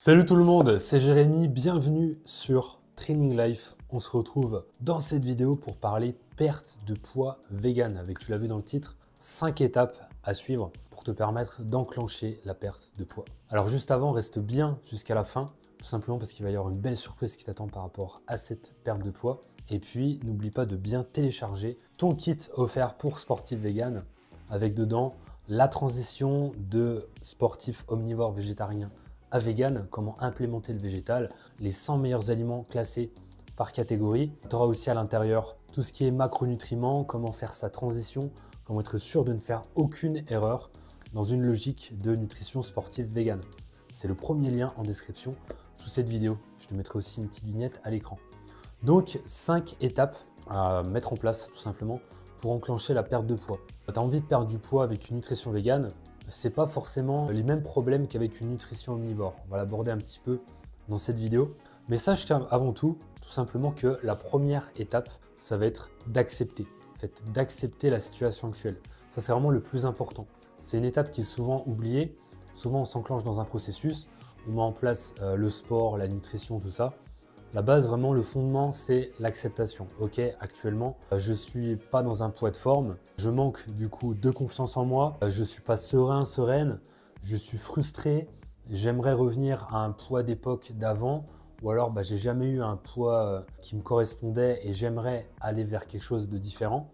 Salut tout le monde, c'est Jérémy, bienvenue sur Training Life. On se retrouve dans cette vidéo pour parler perte de poids vegan avec, tu l'as vu dans le titre, 5 étapes à suivre pour te permettre d'enclencher la perte de poids. Alors juste avant, reste bien jusqu'à la fin, tout simplement parce qu'il va y avoir une belle surprise qui t'attend par rapport à cette perte de poids. Et puis, n'oublie pas de bien télécharger ton kit offert pour sportifs vegan avec dedans la transition de sportif omnivore végétarien à vegan, comment implémenter le végétal, les 100 meilleurs aliments classés par catégorie. Tu auras aussi à l'intérieur tout ce qui est macronutriments, comment faire sa transition, comment être sûr de ne faire aucune erreur dans une logique de nutrition sportive vegan. C'est le premier lien en description sous cette vidéo. Je te mettrai aussi une petite vignette à l'écran. Donc 5 étapes à mettre en place tout simplement pour enclencher la perte de poids. Tu as envie de perdre du poids avec une nutrition végane, c'est pas forcément les mêmes problèmes qu'avec une nutrition omnivore. On va l'aborder un petit peu dans cette vidéo. Mais sache qu'avant tout simplement que la première étape, ça va être d'accepter. En fait, d'accepter la situation actuelle. Ça, c'est vraiment le plus important. C'est une étape qui est souvent oubliée. Souvent, on s'enclenche dans un processus. On met en place le sport, la nutrition, tout ça. La base, vraiment, le fondement, c'est l'acceptation. Ok, actuellement, je suis pas dans un poids de forme. Je manque du coup de confiance en moi. Je suis pas serein, sereine. Je suis frustré. J'aimerais revenir à un poids d'époque d'avant. Ou alors, j'ai jamais eu un poids qui me correspondait et j'aimerais aller vers quelque chose de différent.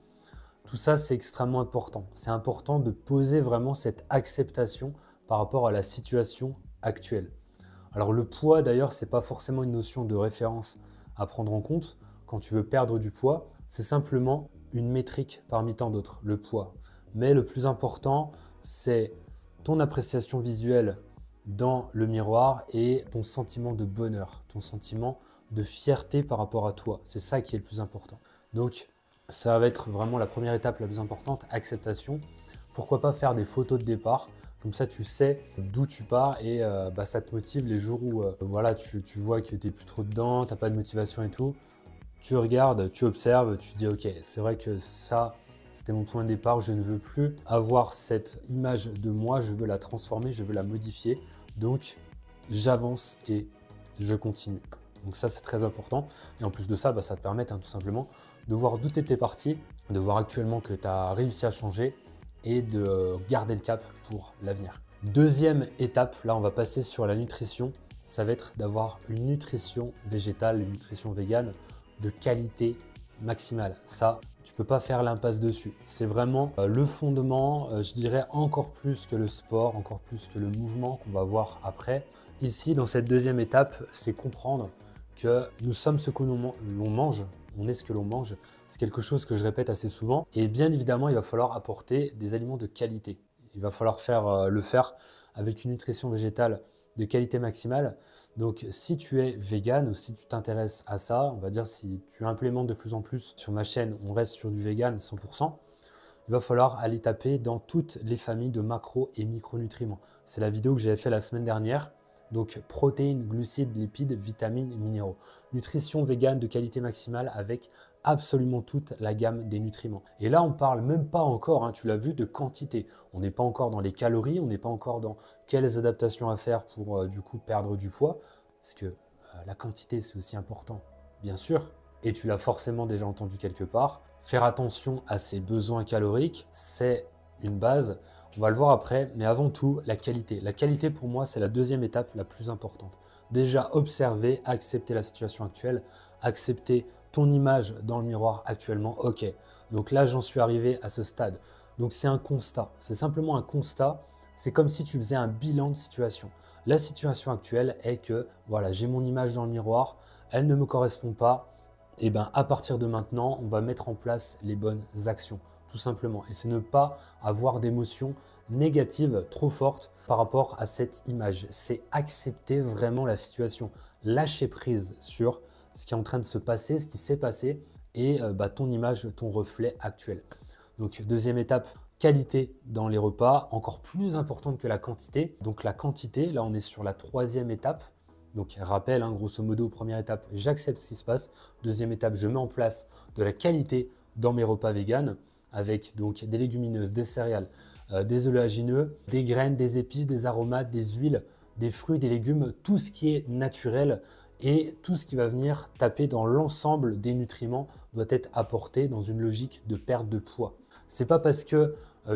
Tout ça, c'est extrêmement important. C'est important de poser vraiment cette acceptation par rapport à la situation actuelle. Alors le poids d'ailleurs, ce n'est pas forcément une notion de référence à prendre en compte quand tu veux perdre du poids, c'est simplement une métrique parmi tant d'autres, le poids. Mais le plus important, c'est ton appréciation visuelle dans le miroir et ton sentiment de bonheur, ton sentiment de fierté par rapport à toi. C'est ça qui est le plus important. Donc ça va être vraiment la première étape la plus importante, acceptation. Pourquoi pas faire des photos de départ? Comme ça, tu sais d'où tu pars et ça te motive les jours où voilà, tu vois que tu n'es plus trop dedans, tu n'as pas de motivation et tout. Tu regardes, tu observes, tu te dis ok, c'est vrai que ça, c'était mon point de départ, je ne veux plus avoir cette image de moi, je veux la transformer, je veux la modifier. Donc, j'avance et je continue. Donc ça, c'est très important. Et en plus de ça, ça te permet tout simplement de voir d'où tu étais parti, de voir actuellement que tu as réussi à changer et de garder le cap pour l'avenir. Deuxième étape, là on va passer sur la nutrition, ça va être d'avoir une nutrition végétale, une nutrition végane de qualité maximale. Ça, tu peux pas faire l'impasse dessus. C'est vraiment le fondement, je dirais encore plus que le sport, encore plus que le mouvement qu'on va voir après. Ici, dans cette deuxième étape, c'est comprendre que nous sommes ce que l'on mange, on est ce que l'on mange. C'est quelque chose que je répète assez souvent. Et bien évidemment, il va falloir apporter des aliments de qualité. Il va falloir le faire avec une nutrition végétale de qualité maximale. Donc, si tu es vegan ou si tu t'intéresses à ça, on va dire si tu implémentes de plus en plus sur ma chaîne, on reste sur du vegan 100%, il va falloir aller taper dans toutes les familles de macro et micronutriments. C'est la vidéo que j'avais fait la semaine dernière. Donc, protéines, glucides, lipides, vitamines et minéraux. Nutrition végane de qualité maximale avec absolument toute la gamme des nutriments. Et là, on ne parle même pas encore, tu l'as vu, de quantité. On n'est pas encore dans les calories, on n'est pas encore dans quelles adaptations à faire pour du coup perdre du poids. Parce que la quantité, c'est aussi important, bien sûr. Et tu l'as forcément déjà entendu quelque part. Faire attention à ses besoins caloriques, c'est une base. On va le voir après, mais avant tout, la qualité. La qualité, pour moi, c'est la deuxième étape la plus importante. Déjà, observer, accepter la situation actuelle, accepter ton image dans le miroir actuellement. Ok, donc là, j'en suis arrivé à ce stade. Donc, c'est un constat. C'est simplement un constat. C'est comme si tu faisais un bilan de situation. La situation actuelle est que, voilà, j'ai mon image dans le miroir, elle ne me correspond pas. Et bien, à partir de maintenant, on va mettre en place les bonnes actions. Tout simplement. Et c'est ne pas avoir d'émotions négatives trop fortes par rapport à cette image. C'est accepter vraiment la situation, lâcher prise sur ce qui est en train de se passer, ce qui s'est passé et ton image, ton reflet actuel. Donc deuxième étape, qualité dans les repas, encore plus importante que la quantité. Donc la quantité, là on est sur la troisième étape. Donc rappel, grosso modo, première étape, j'accepte ce qui se passe. Deuxième étape, je mets en place de la qualité dans mes repas véganes, avec donc des légumineuses, des céréales, des oléagineux, des graines, des épices, des aromates, des huiles, des fruits, des légumes, tout ce qui est naturel et tout ce qui va venir taper dans l'ensemble des nutriments doit être apporté dans une logique de perte de poids. C'est pas parce que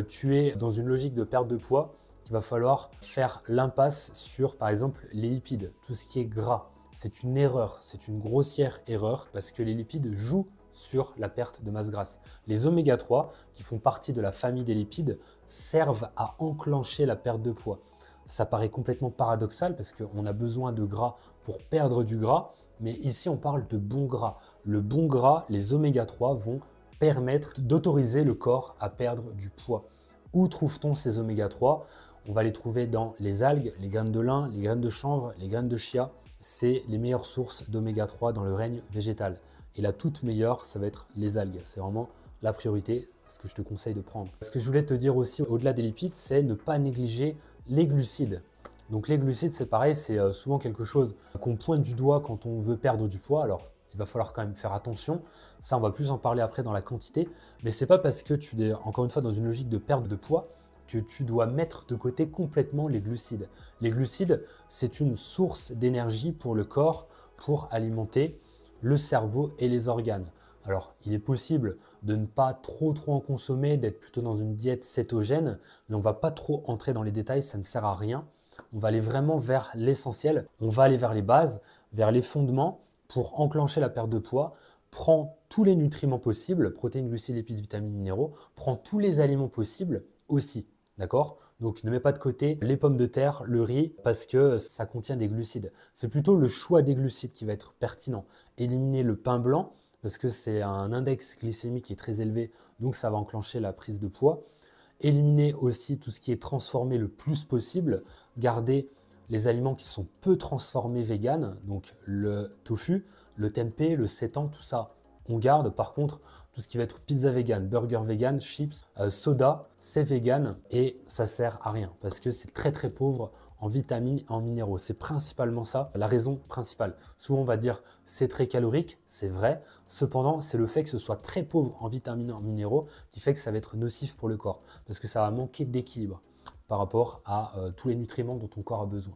tu es dans une logique de perte de poids qu'il va falloir faire l'impasse sur, par exemple, les lipides, tout ce qui est gras. C'est une erreur, c'est une grossière erreur parce que les lipides jouent sur la perte de masse grasse. Les oméga 3, qui font partie de la famille des lipides, servent à enclencher la perte de poids. Ça paraît complètement paradoxal parce qu'on a besoin de gras pour perdre du gras, mais ici on parle de bon gras. Le bon gras, les oméga 3 vont permettre d'autoriser le corps à perdre du poids. Où trouve-t-on ces oméga 3? On va les trouver dans les algues, les graines de lin, les graines de chanvre, les graines de chia. C'est les meilleures sources d'oméga 3 dans le règne végétal. Et la toute meilleure, ça va être les algues. C'est vraiment la priorité, ce que je te conseille de prendre. Ce que je voulais te dire aussi, au-delà des lipides, c'est ne pas négliger les glucides. Donc les glucides, c'est pareil, c'est souvent quelque chose qu'on pointe du doigt quand on veut perdre du poids. Alors, il va falloir quand même faire attention. Ça, on va plus en parler après dans la quantité. Mais c'est pas parce que tu es, encore une fois, dans une logique de perte de poids que tu dois mettre de côté complètement les glucides. Les glucides, c'est une source d'énergie pour le corps pour alimenter le cerveau et les organes. Alors, il est possible de ne pas trop en consommer, d'être plutôt dans une diète cétogène, mais on ne va pas trop entrer dans les détails, ça ne sert à rien. On va aller vraiment vers l'essentiel, on va aller vers les bases, vers les fondements pour enclencher la perte de poids. Prends tous les nutriments possibles, protéines, glucides, lipides, vitamines, minéraux, prends tous les aliments possibles aussi, d'accord? Donc ne mets pas de côté les pommes de terre, le riz, parce que ça contient des glucides. C'est plutôt le choix des glucides qui va être pertinent. Éliminer le pain blanc, parce que c'est un index glycémique qui est très élevé, donc ça va enclencher la prise de poids. Éliminer aussi tout ce qui est transformé le plus possible. Garder les aliments qui sont peu transformés vegan, donc le tofu, le tempeh, le seitan, tout ça, on garde. Par contre, tout ce qui va être pizza vegan, burger vegan, chips, soda, c'est vegan et ça sert à rien parce que c'est très pauvre en vitamines et en minéraux. C'est principalement ça, la raison principale. Souvent, on va dire c'est très calorique, c'est vrai. Cependant, c'est le fait que ce soit très pauvre en vitamines et en minéraux qui fait que ça va être nocif pour le corps parce que ça va manquer d'équilibre par rapport à tous les nutriments dont ton corps a besoin.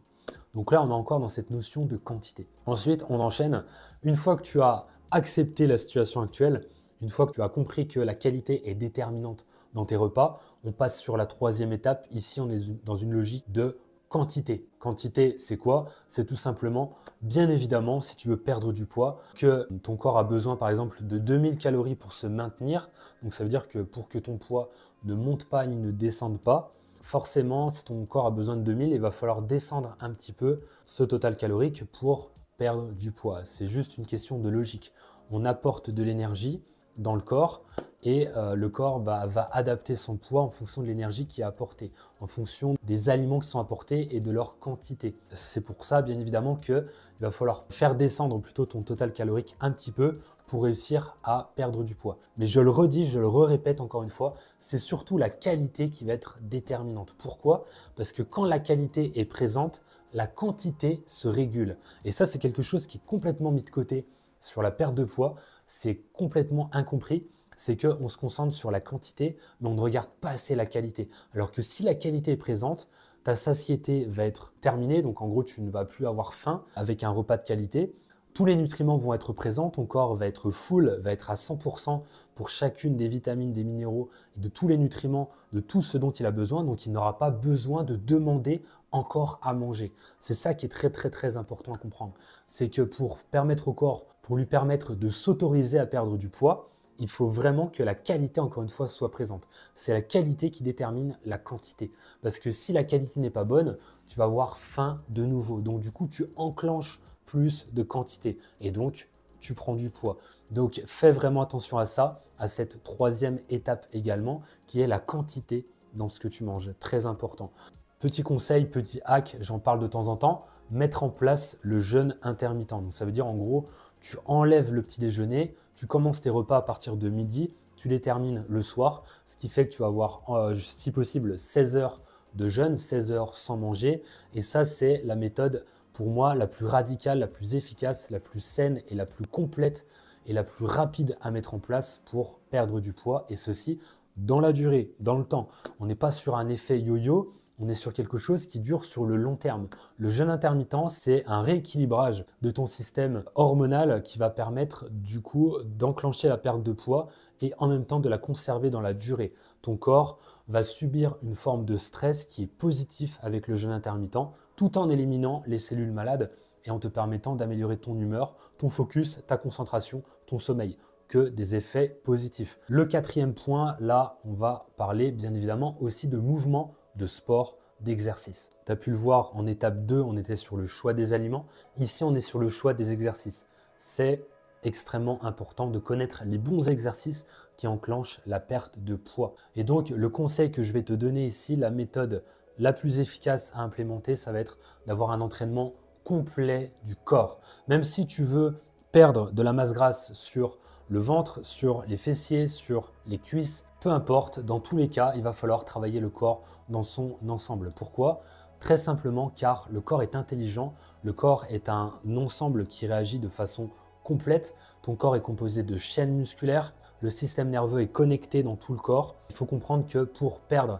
Donc là, on est encore dans cette notion de quantité. Ensuite, on enchaîne. Une fois que tu as accepté la situation actuelle, une fois que tu as compris que la qualité est déterminante dans tes repas, on passe sur la troisième étape. Ici, on est dans une logique de quantité. Quantité, c'est quoi? C'est tout simplement, bien évidemment, si tu veux perdre du poids, que ton corps a besoin par exemple de 2000 calories pour se maintenir. Donc ça veut dire que pour que ton poids ne monte pas ni ne descende pas, forcément, si ton corps a besoin de 2000, il va falloir descendre un petit peu ce total calorique pour perdre du poids. C'est juste une question de logique. On apporte de l'énergie dans le corps et le corps va adapter son poids en fonction de l'énergie qui est apportée, en fonction des aliments qui sont apportés et de leur quantité. C'est pour ça, bien évidemment, qu'il va falloir faire descendre plutôt ton total calorique un petit peu pour réussir à perdre du poids. Mais je le redis, je le répète encore une fois, c'est surtout la qualité qui va être déterminante. Pourquoi? Parce que quand la qualité est présente, la quantité se régule. Et ça, c'est quelque chose qui est complètement mis de côté sur la perte de poids. C'est complètement incompris. C'est qu'on se concentre sur la quantité, mais on ne regarde pas assez la qualité. Alors que si la qualité est présente, ta satiété va être terminée. Donc en gros, tu ne vas plus avoir faim avec un repas de qualité. Tous les nutriments vont être présents, ton corps va être full, va être à 100% pour chacune des vitamines, des minéraux, et de tous les nutriments, de tout ce dont il a besoin. Donc il n'aura pas besoin de demander encore à manger. C'est ça qui est très important à comprendre. C'est que pour permettre au corps, pour lui permettre de s'autoriser à perdre du poids, il faut vraiment que la qualité, encore une fois, soit présente. C'est la qualité qui détermine la quantité. Parce que si la qualité n'est pas bonne, tu vas avoir faim de nouveau. Donc du coup, tu enclenches plus de quantité et donc tu prends du poids. Donc fais vraiment attention à ça, à cette troisième étape également, qui est la quantité dans ce que tu manges. Très important. Petit conseil, petit hack, j'en parle de temps en temps, mettre en place le jeûne intermittent. Donc ça veut dire en gros, tu enlèves le petit déjeuner, tu commences tes repas à partir de midi, tu les termines le soir, ce qui fait que tu vas avoir si possible 16 heures de jeûne, 16 heures sans manger. Et ça, c'est la méthode pour moi la plus radicale, la plus efficace, la plus saine et la plus complète et la plus rapide à mettre en place pour perdre du poids, et ceci dans la durée, dans le temps. On n'est pas sur un effet yo-yo on est sur quelque chose qui dure sur le long terme. Le jeûne intermittent, c'est un rééquilibrage de ton système hormonal qui va permettre du coup d'enclencher la perte de poids et en même temps de la conserver dans la durée. Ton corps va subir une forme de stress qui est positif avec le jeûne intermittent tout en éliminant les cellules malades et en te permettant d'améliorer ton humeur, ton focus, ta concentration, ton sommeil, que des effets positifs. Le quatrième point, là, on va parler bien évidemment aussi de mouvement, de sport, d'exercice. Tu as pu le voir en étape 2, on était sur le choix des aliments. Ici, on est sur le choix des exercices. C'est extrêmement important de connaître les bons exercices qui enclenchent la perte de poids. Et donc, le conseil que je vais te donner ici, la méthode la plus efficace à implémenter, ça va être d'avoir un entraînement complet du corps. Même si tu veux perdre de la masse grasse sur le ventre, sur les fessiers, sur les cuisses, peu importe, dans tous les cas, il va falloir travailler le corps dans son ensemble. Pourquoi? Très simplement car le corps est intelligent, le corps est un ensemble qui réagit de façon complète. Ton corps est composé de chaînes musculaires, le système nerveux est connecté dans tout le corps. Il faut comprendre que pour perdre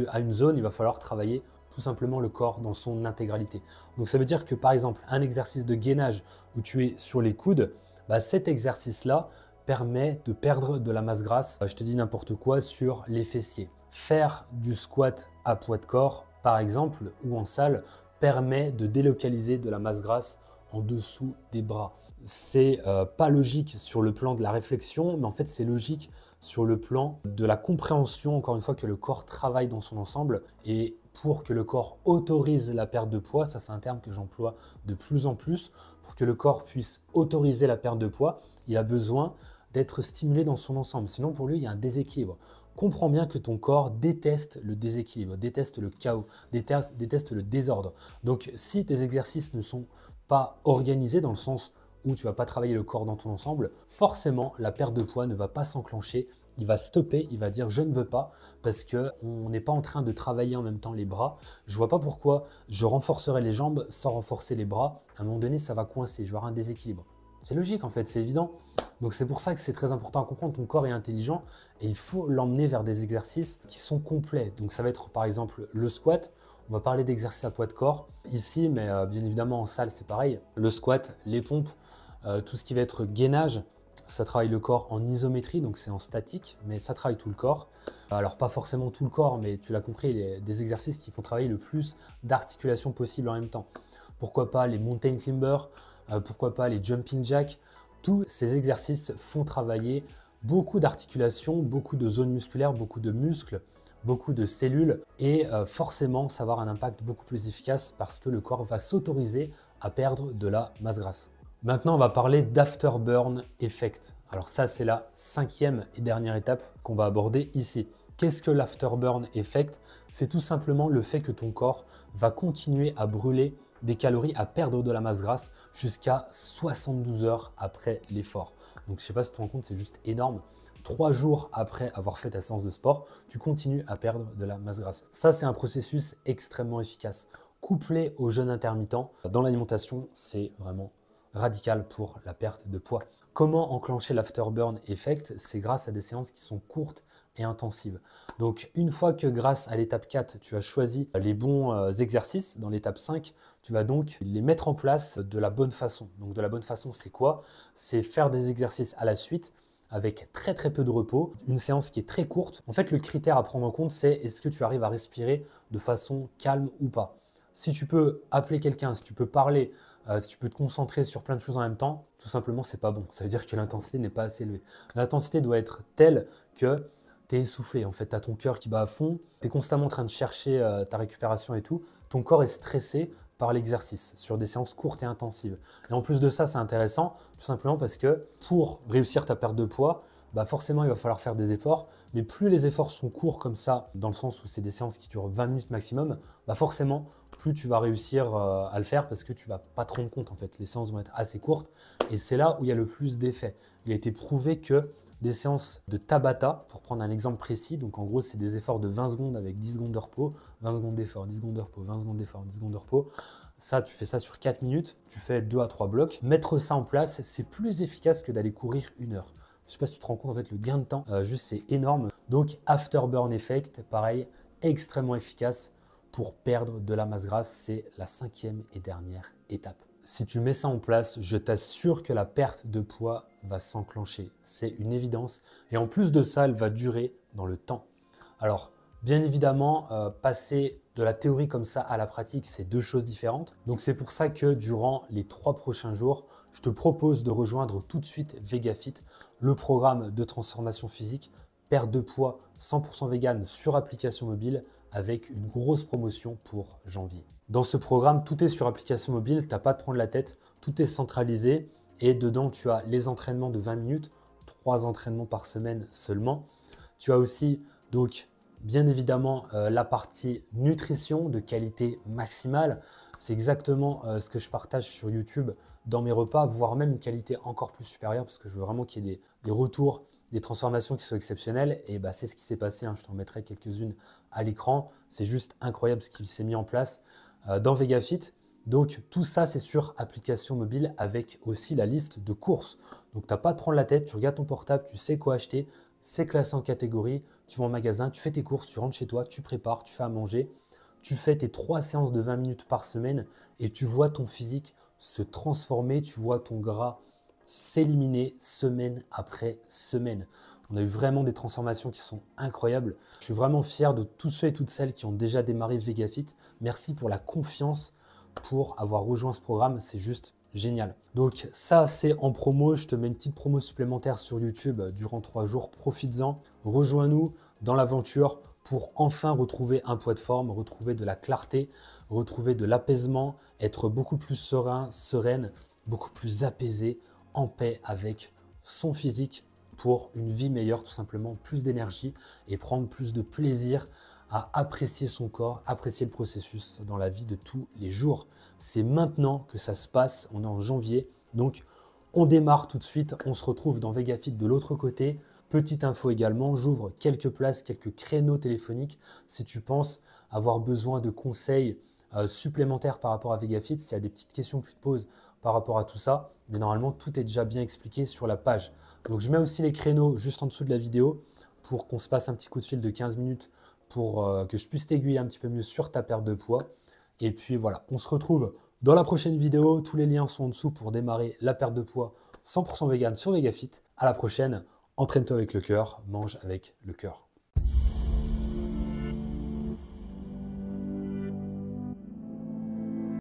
à une zone, il va falloir travailler tout simplement le corps dans son intégralité. Donc ça veut dire que par exemple, un exercice de gainage où tu es sur les coudes, cet exercice-là permet de perdre de la masse grasse, je te dis n'importe quoi, sur les fessiers. Faire du squat à poids de corps, par exemple, ou en salle, permet de délocaliser de la masse grasse en dessous des bras. C'est pas logique sur le plan de la réflexion, mais en fait c'est logique sur le plan de la compréhension, encore une fois, que le corps travaille dans son ensemble. Et pour que le corps autorise la perte de poids, ça c'est un terme que j'emploie de plus en plus, pour que le corps puisse autoriser la perte de poids, il a besoin d'être stimulé dans son ensemble. Sinon, pour lui, il y a un déséquilibre. Comprends bien que ton corps déteste le déséquilibre, déteste le chaos, déteste le désordre. Donc, si tes exercices ne sont pas organisés dans le sens où tu ne vas pas travailler le corps dans ton ensemble, forcément, la perte de poids ne va pas s'enclencher. Il va stopper, il va dire je ne veux pas parce qu'on n'est pas en train de travailler en même temps les bras. Je ne vois pas pourquoi je renforcerai les jambes sans renforcer les bras. À un moment donné, ça va coincer, je vais avoir un déséquilibre. C'est logique en fait, c'est évident. Donc c'est pour ça que c'est très important à comprendre. Ton corps est intelligent et il faut l'emmener vers des exercices qui sont complets. Donc ça va être par exemple le squat. On va parler d'exercices à poids de corps ici, mais bien évidemment en salle c'est pareil. Le squat, les pompes, tout ce qui va être gainage, ça travaille le corps en isométrie, donc c'est en statique, mais ça travaille tout le corps. Alors pas forcément tout le corps, mais tu l'as compris, il y a des exercices qui font travailler le plus d'articulations possible en même temps. Pourquoi pas les mountain climbers, pourquoi pas les jumping jacks. Tous ces exercices font travailler beaucoup d'articulations, beaucoup de zones musculaires, beaucoup de muscles, beaucoup de cellules et forcément ça va avoir un impact beaucoup plus efficace parce que le corps va s'autoriser à perdre de la masse grasse. Maintenant, on va parler d'afterburn effect. Alors ça, c'est la 5e et dernière étape qu'on va aborder ici. Qu'est-ce que l'afterburn effect? C'est tout simplement le fait que ton corps va continuer à brûler des calories, à perdre de la masse grasse jusqu'à 72 heures après l'effort. Donc je ne sais pas si tu te rends compte, c'est juste énorme. 3 jours après avoir fait ta séance de sport, tu continues à perdre de la masse grasse. Ça, c'est un processus extrêmement efficace. Couplé au jeûne intermittent, dans l'alimentation, c'est vraiment radical pour la perte de poids. Comment enclencher l'afterburn effect? C'est grâce à des séances qui sont courtes et intensives. Donc une fois que grâce à l'étape 4, tu as choisi les bons exercices, dans l'étape 5, tu vas donc les mettre en place de la bonne façon. Donc de la bonne façon, c'est quoi? C'est faire des exercices à la suite avec très peu de repos, une séance qui est très courte. En fait, le critère à prendre en compte, c'est est-ce que tu arrives à respirer de façon calme ou pas. Si tu peux appeler quelqu'un, si tu peux parler, si tu peux te concentrer sur plein de choses en même temps, tout simplement, c'est pas bon. Ça veut dire que l'intensité n'est pas assez élevée. L'intensité doit être telle que tu es essoufflé. En fait, tu as ton cœur qui bat à fond, tu es constamment en train de chercher ta récupération et tout. Ton corps est stressé par l'exercice sur des séances courtes et intensives. Et en plus de ça, c'est intéressant, tout simplement parce que pour réussir ta perte de poids, forcément, il va falloir faire des efforts. Mais plus les efforts sont courts comme ça, dans le sens où c'est des séances qui durent 20 minutes maximum, forcément, plus tu vas réussir à le faire parce que tu ne vas pas te rendre compte en fait. Les séances vont être assez courtes et c'est là où il y a le plus d'effet. Il a été prouvé que des séances de Tabata, pour prendre un exemple précis, donc en gros c'est des efforts de 20 secondes avec 10 secondes de repos, 20 secondes d'effort, 10 secondes de repos, 20 secondes d'effort, 10 secondes de repos. Ça, tu fais ça sur 4 minutes, tu fais 2 à 3 blocs. Mettre ça en place, c'est plus efficace que d'aller courir 1 heure. Je ne sais pas si tu te rends compte, en fait, le gain de temps, juste c'est énorme. Donc, afterburn effect, pareil, extrêmement efficace pour perdre de la masse grasse. C'est la 5e et dernière étape. Si tu mets ça en place, je t'assure que la perte de poids va s'enclencher. C'est une évidence. Et en plus de ça, elle va durer dans le temps. Alors, bien évidemment, passer de la théorie comme ça à la pratique, c'est deux choses différentes. Donc, c'est pour ça que durant les 3 prochains jours, je te propose de rejoindre tout de suite VegaFit, le programme de transformation physique, perte de poids 100% vegan sur application mobile avec une grosse promotion pour janvier. Dans ce programme, tout est sur application mobile, tu n'as pas à te prendre la tête, tout est centralisé et dedans, tu as les entraînements de 20 minutes, 3 entraînements par semaine seulement. Tu as aussi donc bien évidemment la partie nutrition de qualité maximale. C'est exactement ce que je partage sur YouTube dans mes repas, voire même une qualité encore plus supérieure parce que je veux vraiment qu'il y ait des retours, des transformations qui soient exceptionnelles. Et bah, c'est ce qui s'est passé, hein. Je t'en mettrai quelques-unes à l'écran. C'est juste incroyable ce qui s'est mis en place dans VegaFit. Donc tout ça, c'est sur application mobile avec aussi la liste de courses. Donc tu n'as pas à te prendre la tête, tu regardes ton portable, tu sais quoi acheter, c'est classé en catégorie, tu vas en magasin, tu fais tes courses, tu rentres chez toi, tu prépares, tu fais à manger, tu fais tes 3 séances de 20 minutes par semaine et tu vois ton physique se transformer, tu vois ton gras s'éliminer semaine après semaine. On a eu vraiment des transformations qui sont incroyables. Je suis vraiment fier de tous ceux et toutes celles qui ont déjà démarré VegaFit. Merci pour la confiance, pour avoir rejoint ce programme, c'est juste génial. Donc ça, c'est en promo. Je te mets une petite promo supplémentaire sur YouTube durant 3 jours. Profites-en, rejoins-nous dans l'aventure pour enfin retrouver un poids de forme, retrouver de la clarté, retrouver de l'apaisement, être beaucoup plus serein, sereine, beaucoup plus apaisé, en paix avec son physique pour une vie meilleure, tout simplement, plus d'énergie et prendre plus de plaisir à apprécier son corps, apprécier le processus dans la vie de tous les jours. C'est maintenant que ça se passe, on est en janvier, donc on démarre tout de suite, on se retrouve dans VegaFit de l'autre côté. Petite info également, j'ouvre quelques places, quelques créneaux téléphoniques si tu penses avoir besoin de conseils supplémentaires par rapport à VegaFit, s'il y a des petites questions que tu te poses par rapport à tout ça, mais normalement tout est déjà bien expliqué sur la page. Donc je mets aussi les créneaux juste en dessous de la vidéo pour qu'on se passe un petit coup de fil de 15 minutes pour que je puisse t'aiguiller un petit peu mieux sur ta perte de poids. Et puis voilà, on se retrouve dans la prochaine vidéo. Tous les liens sont en dessous pour démarrer la perte de poids 100% vegan sur VegaFit. À la prochaine, entraîne-toi avec le cœur, mange avec le cœur.